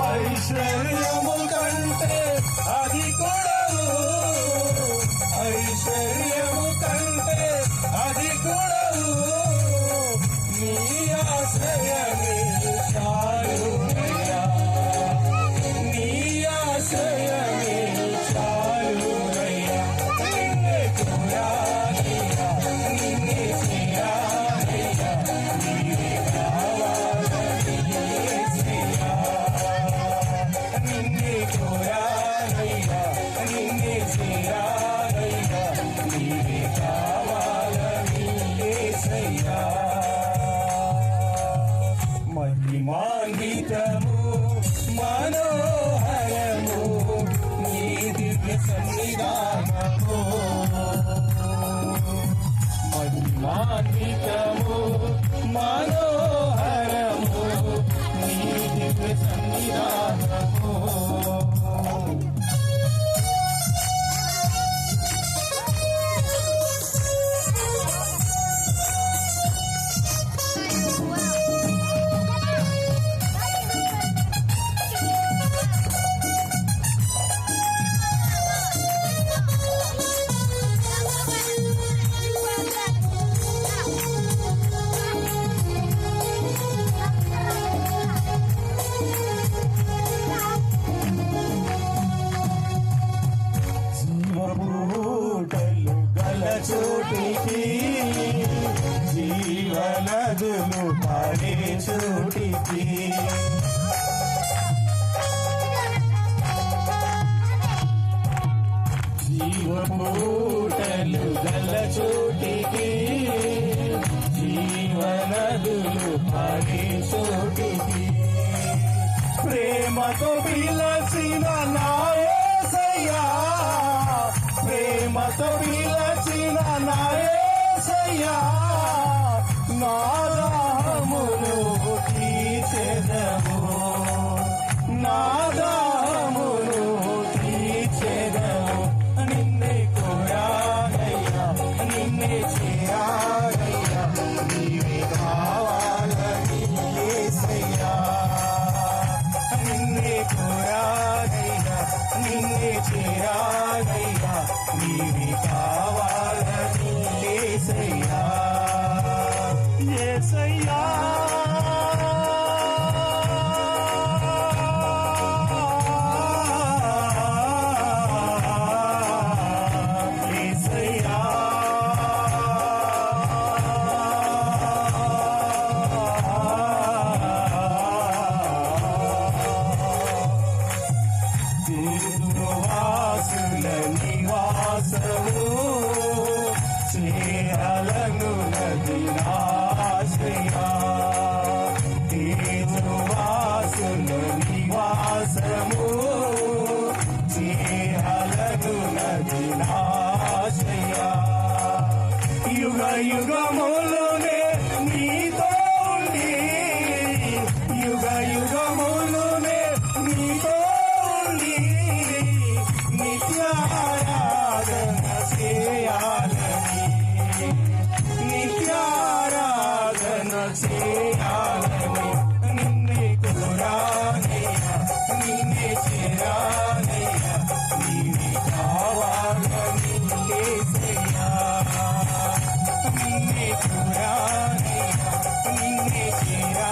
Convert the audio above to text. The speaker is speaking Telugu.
ఐశ్వర్యము కంటే అది కూడవు, ఐశ్వర్యము కంటే అది కూడవు, నీ ఆశ్రయమే చాలునయ్యా, నీ ఆశ్రయమే చాలునయ్యా. నిన్నే కోరానయ్యా, నిన్నే చేరానయ్యా, నీవే కావాలని యేసయ్యా. నిన్నే కోరానయ్యా, నిన్నే చేరానయ్యా, నీవే కావాలని యేసయ్యా. మహిమాన్వితము మనోహరము నీ దివ్య సన్నిధానము, మహిమాన్వితము మనోహరము నీ దివ్య సన్నిధానము. జీవబూటలు గల చోటికి, జీవనదులు పారే చోటికి, జీవబూటలు గల చోటికి, జీవనదులు పారే చోటికి, ప్రేమతో పిలచిన నా యేసయ్యా, ప్రేమతో పిలచిన నా యేసయ్యా, నా దాహమును తీర్చెదము, నా దాహమును తీర్చెదము. నిన్నే కోరానయ్యా, నిన్నే చేరానయ్యా, నీవే కావాలని యేసయ్యా. నిన్నే కోరానయ్యా, నిన్నే చేరానయ్యా, నీవే కావాలని యేసయ్యా. యేసయ్యా వాసుల నివాసము, చేయాలను నదినాశ్రయా, వాసుల నివాసము, చేయాలను నదినాశ్రయా. యుగ యుగములునే నీతో ఉండి, యుగ యుగములునే నీతో ఉండి, నిత్యారాధన చేయాలని, నిత్యారాధన చేయాలని. నిన్నే కోరానయ్యా, నిన్నే చేరానయ్యా, నీవే కావాలని యేసయ్యా. నిన్నే కోరానయ్యా, నిన్నే చేరా